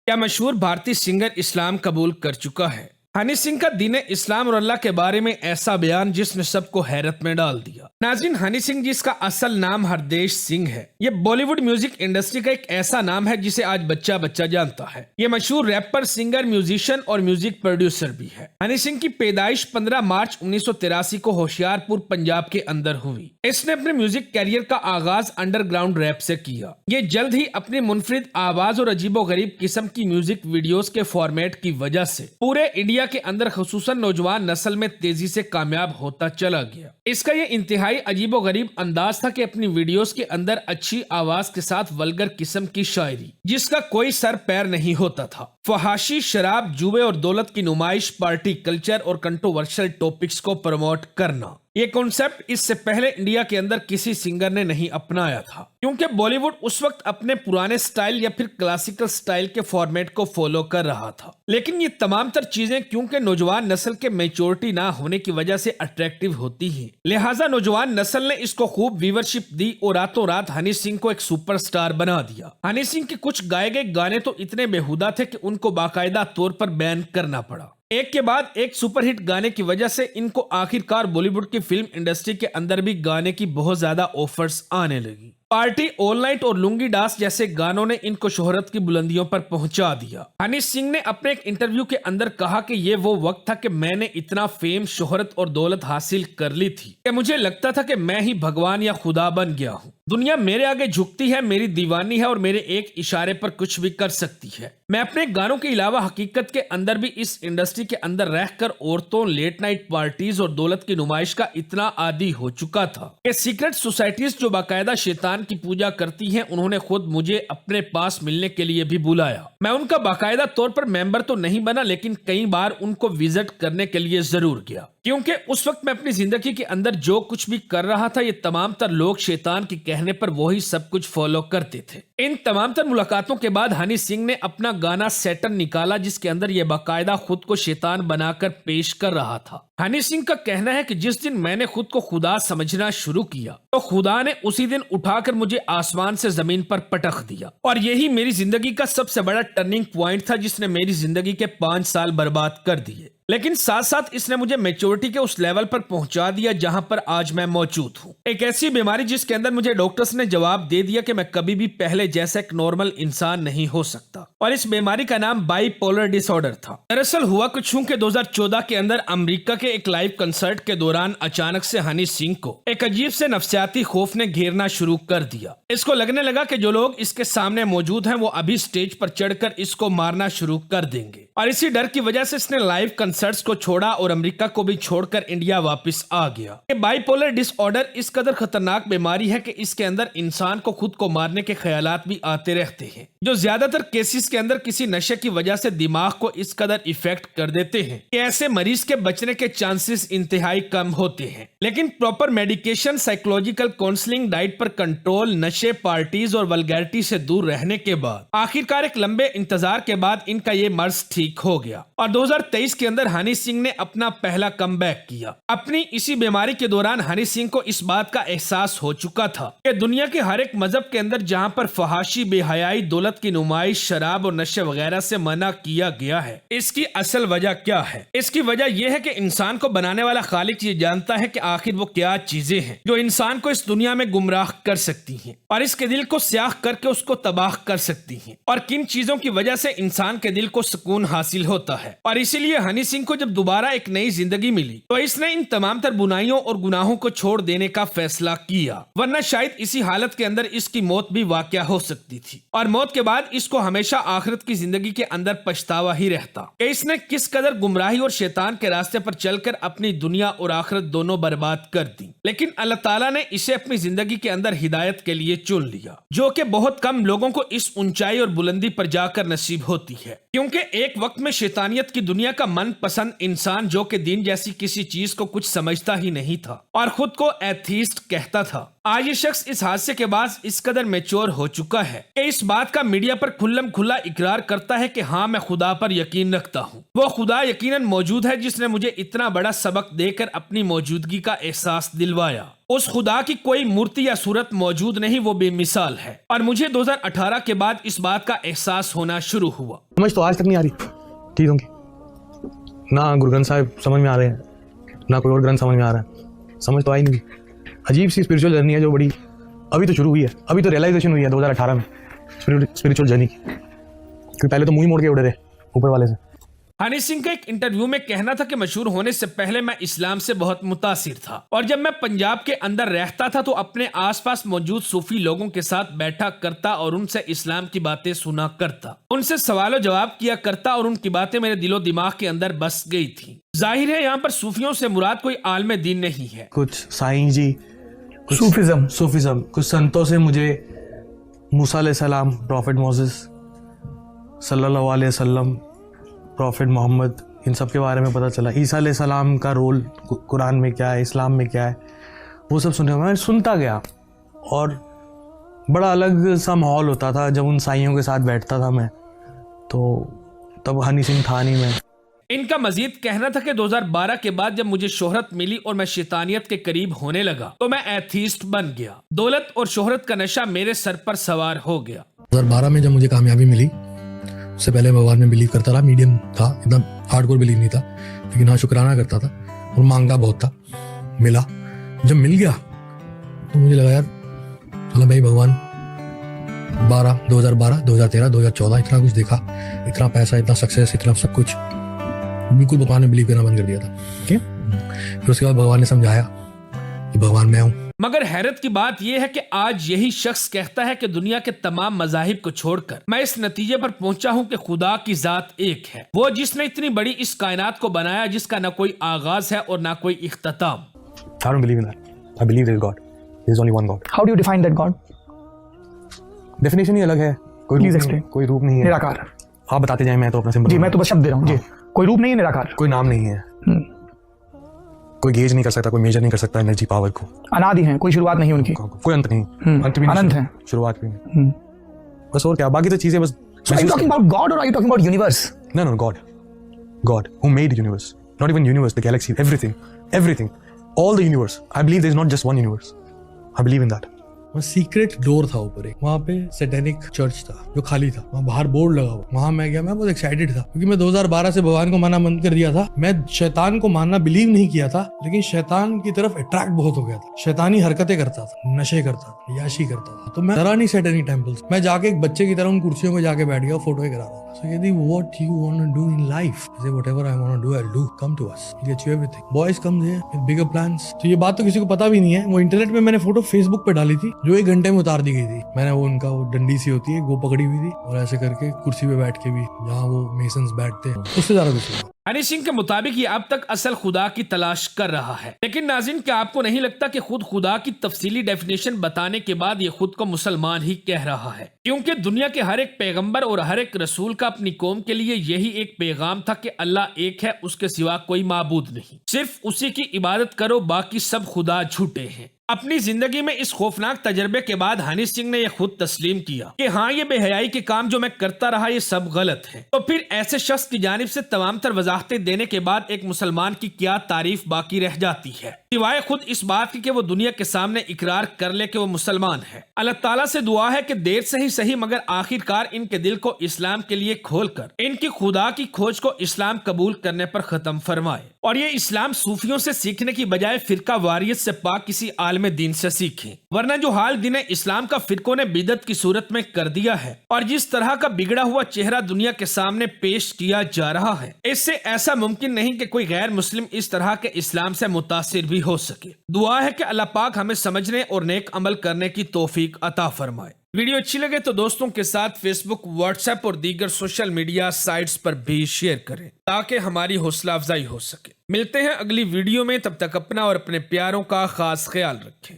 क्या मशहूर भारतीय सिंगर इस्लाम कबूल कर चुका है। हनी सिंह का दीन इस्लाम और अल्लाह के बारे में ऐसा बयान जिसने सबको हैरत में डाल दिया। नाज़रीन, हनी सिंह जिसका असल नाम हरदेश सिंह है, ये बॉलीवुड म्यूजिक इंडस्ट्री का एक ऐसा नाम है जिसे आज बच्चा बच्चा जानता है। ये मशहूर रैपर, सिंगर, म्यूजिशियन और म्यूजिक प्रोड्यूसर भी है। हनी सिंह की पैदाइश 15 मार्च 1983 को होशियारपुर, पंजाब के अंदर हुई। इसने अपने म्यूजिक कैरियर का आगाज अंडरग्राउंड रैप से किया। ये जल्द ही अपनी मुनफरिद आवाज और अजीबोगरीब किस्म की म्यूजिक वीडियोस के फॉर्मेट की वजह से पूरे इंडिया के अंदर खुसूसन नौजवान नस्ल में तेजी से कामयाब होता चला गया। इसका ये इंतहाई अजीबोगरीब अंदाज था कि अपनी वीडियोस के अंदर अच्छी आवाज के साथ वल्गर किस्म की शायरी जिसका कोई सर पैर नहीं होता था, फहाशी, शराब, जुए और दौलत की नुमाइश, पार्टी कल्चर और कंट्रोवर्शियल टॉपिक्स को प्रमोट करना, ये कॉन्सेप्ट इससे पहले इंडिया के अंदर किसी सिंगर ने नहीं अपनाया था, क्योंकि बॉलीवुड उस वक्त अपने पुराने स्टाइल या फिर क्लासिकल स्टाइल के फॉर्मेट को फॉलो कर रहा था। लेकिन ये तमाम तर चीजें क्योंकि नौजवान नस्ल के मेच्योरिटी ना होने की वजह से अट्रैक्टिव होती है, लिहाजा नौजवान नस्ल ने इसको खूब व्यूवरशिप दी और रातों रात हनी सिंह को एक सुपरस्टार बना दिया। हनी सिंह के कुछ गाए गए गाने तो इतने बेहुदा थे कि उनको बाकायदा तौर पर बैन करना पड़ा। एक के बाद एक सुपरहिट गाने की वजह से इनको आखिरकार बॉलीवुड की फिल्म इंडस्ट्री के अंदर भी गाने की बहुत ज्यादा ऑफर्स आने लगी। पार्टी, ऑल नाइट और लुंगी डांस जैसे गानों ने इनको शोहरत की बुलंदियों पर पहुंचा दिया। हनी सिंह ने अपने एक इंटरव्यू के अंदर कहा कि ये वो वक्त था कि मैंने इतना फेम, शोहरत और दौलत हासिल कर ली थी कि मुझे लगता था कि मैं ही भगवान या खुदा बन गया हूँ। दुनिया मेरे आगे झुकती है, मेरी दीवानी है और मेरे एक इशारे पर कुछ भी कर सकती है। मैं अपने गानों के अलावा हकीकत के अंदर भी इस इंडस्ट्री के अंदर रहकर औरतों, लेट नाइट पार्टीज और दौलत की नुमाइश का इतना आदी हो चुका था कि सीक्रेट सोसाइटीज जो बाकायदा शैतान की पूजा करती हैं, उन्होंने खुद मुझे अपने पास मिलने के लिए भी बुलाया। मैं उनका बाकायदा तौर पर मेंबर तो नहीं बना, लेकिन कई बार उनको विजिट करने के लिए जरूर गया, क्योंकि उस वक्त मैं अपनी जिंदगी के अंदर जो कुछ भी कर रहा था, ये तमाम तर लोग शैतान के कहने पर वही सब कुछ फॉलो करते थे। इन तमाम तर मुलाकातों के बाद हनी सिंह ने अपना गाना सैटर्न निकाला, जिसके अंदर ये बाकायदा खुद को शैतान बनाकर पेश कर रहा था। हनी सिंह का कहना है कि जिस दिन मैंने खुद को खुदा समझना शुरू किया तो खुदा ने उसी दिन उठाकर मुझे आसमान से जमीन पर पटक दिया, और यही मेरी जिंदगी का सबसे बड़ा टर्निंग पॉइंट था जिसने मेरी जिंदगी के 5 साल बर्बाद कर दिए। लेकिन साथ साथ इसने मुझे मैच्योरिटी के उस लेवल पर पहुंचा दिया जहां पर आज मैं मौजूद हूं। एक ऐसी बीमारी जिसके अंदर मुझे डॉक्टर्स ने जवाब दे दिया कि मैं कभी भी पहले जैसा एक नॉर्मल इंसान नहीं हो सकता, और इस बीमारी का नाम बाइपोलर डिसऑर्डर था। दरअसल हुआ कुछ यूं कि 2014 के अंदर अमेरिका के एक लाइव कंसर्ट के दौरान अचानक से हनी सिंह को एक अजीब से नफ्सियाती खौफ ने घेरना शुरू कर दिया। इसको लगने लगा कि जो लोग इसके सामने मौजूद हैं वो अभी स्टेज पर चढ़कर इसको मारना शुरू कर देंगे, और इसी डर की वजह से इसने लाइव कंसर्ट्स को छोड़ा और अमेरिका को भी छोड़कर इंडिया वापस आ गया। ये बाइपोलर डिसऑर्डर इस कदर खतरनाक बीमारी है कि इसके अंदर इंसान को खुद को मारने के ख्यालात भी आते रहते हैं, जो ज्यादातर केसेस के अंदर किसी नशे की वजह से दिमाग को इस कदर इफेक्ट कर देते हैं कि ऐसे मरीज के बचने के चांसेस इंतहाई कम होते हैं। लेकिन proper medication, psychological counselling, diet पर कंट्रोल, नशे, पार्टीज और वल्गैरिटी से दूर रहने के बाद आखिरकार एक लंबे इंतजार के बाद इनका ये मर्ज ठीक हो गया, और 2023 के अंदर हनी सिंह ने अपना पहला कमबैक किया। अपनी इसी बीमारी के दौरान हनी सिंह को इस बात का एहसास हो चुका था कि दुनिया के हर एक मजहब के अंदर जहां पर फहाशी, बेहयाई, दौलत की नुमाइश, शराब और नशे वगैरह से मना किया गया है, इसकी असल वजह क्या है। इसकी वजह यह है कि इंसान को बनाने वाला खालिक ये जानता है कि आखिर वो क्या चीजें हैं जो इंसान को इस दुनिया में गुमराह कर सकती हैं और इसके दिल को स्याह करके उसको तबाह कर सकती हैं, और किन चीजों की वजह से इंसान के दिल को सुकून हासिल होता है। और इसीलिए हनी सिंह को जब दोबारा एक नई जिंदगी मिली तो इसने इन तमाम तर बुराइयों और गुनाहों को छोड़ देने का फैसला किया, वरना शायद इसी हालत के अंदर इसकी मौत भी वाकया हो सकती थी, और मौत के बाद इसको हमेशा आखिरत की जिंदगी के अंदर पछतावा ही रहता कि इसने किस कदर गुमराही और शैतान के रास्ते पर चलकर अपनी दुनिया और आखिरत दोनों बर्बाद कर दी। लेकिन अल्लाह ताला ने इसे अपनी जिंदगी के अंदर हिदायत के लिए चुन लिया, जो कि बहुत कम लोगों को इस ऊंचाई और बुलंदी पर जाकर नसीब होती है, क्योंकि एक वक्त में शैतानियत की दुनिया का मन पसंद इंसान जो कि दीन जैसी किसी चीज को कुछ समझता ही नहीं था और खुद को एथीस्ट कहता था, आज ये शख्स इस हादसे के बाद इस कदर मैच्योर हो चुका है कि इस बात का मीडिया पर खुल्लम खुल्ला इकरार करता है कि हाँ, मैं खुदा पर यकीन रखता हूँ। वो खुदा यकीनन मौजूद है जिसने मुझे इतना बड़ा सबक देकर अपनी मौजूदगी का एहसास दिलवाया। उस खुदा की कोई मूर्ति या सूरत मौजूद नहीं, वो बेमिसाल है। और मुझे 2018 के बाद इस बात का एहसास होना शुरू हुआ। समझ तो आज तक नहीं आ रही चीज़ों की, ना गुरु ग्रंथ साहिब समझ में आ रहे हैं, ना कोई और ग्रंथ समझ में आ रहा है, समझ तो आई नहीं। अजीब सी स्पिरिचुअल जर्नी है जो बड़ी अभी तो शुरू हुई है, अभी तो रियलाइजेशन हुई है 2018 में स्पिरिचुअल जर्नी की, क्योंकि पहले तो मुंह ही मोड़ के उड़े रहे ऊपर वाले से। हनी सिंह का एक इंटरव्यू में कहना था कि मशहूर होने से पहले मैं इस्लाम से बहुत मुतासिर था और जब मैं पंजाब के अंदर रहता था तो अपने आसपास मौजूद सूफी लोगों के साथ बैठा करता और उनसे इस्लाम की बातें सुना करता, उनसे सवालों जवाब किया करता और उनकी बातें मेरे दिलो दिमाग के अंदर बस गई थी। जाहिर है यहाँ पर सूफियों से मुराद कोई आलम दीन नहीं है, कुछ साईं जी, सूफिज्म, कुछ संतों से मुझे मूसा अलैहिस्सलाम, प्रॉफिट मोसेस सल्लल्लाहु अलैहि वसल्लम, प्रॉफिट मोहम्मद, इन सब के बारे में पता चला। ईसा अलैहिस्सलाम का रोल कुरान में क्या है, इस्लाम में क्या है, वो सब सुनने मैं सुनता गया और बड़ा अलग सा माहौल होता था जब उन साइयों के साथ बैठता था मैं, तो तब हनी सिंह था नहीं मैं। इनका मजीद कहना था कि 2012 के बाद जब मुझे शोहरत मिली और मैं शैतानियत के करीब होने लगा तो मैं एथीस्ट बन गया। दौलत और शोहरत का नशा मेरे सर पर सवार हो गया। 2012 में जब मुझे कामयाबी मिली, उससे पहले भगवान में बिलीव करता रहा, मीडियम था, इतना हार्डकोर बिलीव नहीं था, लेकिन हाँ शुक्राना करता था और मांगता बहुत था। मिला, जब मिल गया तो मुझे लगा यार चलो भाई भगवान 2012, 2013, 2014 इतना कुछ देखा, इतना पैसा, इतना सक्सेस, इतना सब कुछ, बिल्कुल भगवान में बिलीव करना बंद कर दिया था। फिर उसके बाद भगवान ने समझाया कि भगवान मैं हूँ। मगर हैरत की बात यह है कि आज यही शख्स कहता है कि दुनिया के तमाम मजाहिब को छोड़कर मैं इस नतीजे पर पहुंचा हूं कि खुदा की जात एक है, वो जिसने इतनी बड़ी इस कायनात को बनाया जिसका न कोई आगाज है और न कोई इख्तिताम। I don't believe in that. I believe there is God. There is only one God. How do you define that God? Definition ही अलग है, कोई रूप नहीं है, निराकार। आप बताते जाएं, मैं तो अपना सिंपल। जी मैं तो बस शब्द दे रहा हूँ जी, कोई रूप नहीं है, निराकार, कोई नाम नहीं है, कोई गेज नहीं कर सकता, कोई मेजर नहीं कर सकता एनर्जी पावर को। अनादि हैं, कोई शुरुआत नहीं उनकी, कोई अंत नहीं, अंत भी नहीं, अनंत है, शुरुआत भी नहीं, बस। और क्या बाकी तो चीजें बस। So are you talking about God or are you talking about universe? No, God who made universe, not even universe, the galaxy, everything, all the universe. I believe there is not just one universe. I believe in that. वहाँ secret door था ऊपर एक, वहाँ पे satanic church था जो खाली था, वहाँ बाहर बोर्ड लगा हुआ, वहाँ मैं गया, मैं बहुत एक्साइटेड था क्योंकि मैं 2012 से भगवान को मानना बंद कर दिया था। मैं शैतान को मानना बिलीव नहीं किया था, लेकिन शैतान की तरफ अट्रैक्ट बहुत हो गया था, शैतानी हरकतें करता था, नशे करता था, याशी करता था, तो मैं डरा नहीं सैटेनिक टेम्पल्स। मैं जाके एक बच्चे की तरह उन कुर्सियों में जाके बैठ गया, फोटो करा रहा था। So यदि what you want to do in life, say whatever I want to do, I'll do. Come to us, we'll get you everything. Boys come here with bigger plans. तो ये बात तो किसी को पता भी नहीं है। वो इंटरनेट में मैंने फोटो फेसबुक पे डाली थी जो 1 घंटे में उतार दी गई थी। मैंने वो उनका वो डंडी सी होती है वो पकड़ी हुई थी और ऐसे करके कुर्सी पे बैठ के भी, जहाँ वो मेसन्स बैठते हैं, उससे ज्यादा कुछ नहीं। हनी सिंह के मुताबिक ये अब तक असल खुदा की तलाश कर रहा है, लेकिन नाज़रीन क्या आपको नहीं लगता कि खुद खुदा की तफसीली डेफिनेशन बताने के बाद ये खुद को मुसलमान ही कह रहा है? क्योंकि दुनिया के हर एक पैगंबर और हर एक रसूल का अपनी कौम के लिए यही एक पैगाम था कि अल्लाह एक है, उसके सिवा कोई माबूद नहीं, सिर्फ उसी की इबादत करो, बाकी सब खुदा झूठे हैं। अपनी जिंदगी में इस खौफनाक तजर्बे के बाद हनी सिंह ने यह खुद तस्लीम किया कि हाँ, ये बेहयाई के काम जो मैं करता रहा ये सब गलत है। तो फिर ऐसे शख्स की जानिब से तमाम तर वजाहतें देने के बाद एक मुसलमान की क्या तारीफ बाकी रह जाती है, सिवाय खुद इस बात की कि वो दुनिया के सामने इकरार कर ले कि वो मुसलमान है। अल्लाह ताला से दुआ है कि देर से ही सही मगर आखिरकार इनके दिल को इस्लाम के लिए खोलकर इनकी खुदा की खोज को इस्लाम कबूल करने पर खत्म फरमाए और ये इस्लाम सूफियों से सीखने की बजाय फिरका वारियत से पाक किसी आलम दीन से सीखें। वरना जो हाल दिन इस्लाम का फिरकों ने बिदत की सूरत में कर दिया है और जिस तरह का बिगड़ा हुआ चेहरा दुनिया के सामने पेश किया जा रहा है, इससे ऐसा मुमकिन नहीं कि कोई गैर मुस्लिम इस तरह के इस्लाम से मुतासिर भी हो सके। दुआ है कि अल्लाह पाक हमें समझने और नेक अमल करने की तौफीक अता फरमाए। वीडियो अच्छी लगे तो दोस्तों के साथ फेसबुक, व्हाट्सएप और दीगर सोशल मीडिया साइट्स पर भी शेयर करें ताकि हमारी हौसला अफजाई हो सके। मिलते हैं अगली वीडियो में, तब तक अपना और अपने प्यारों का खास ख्याल रखें।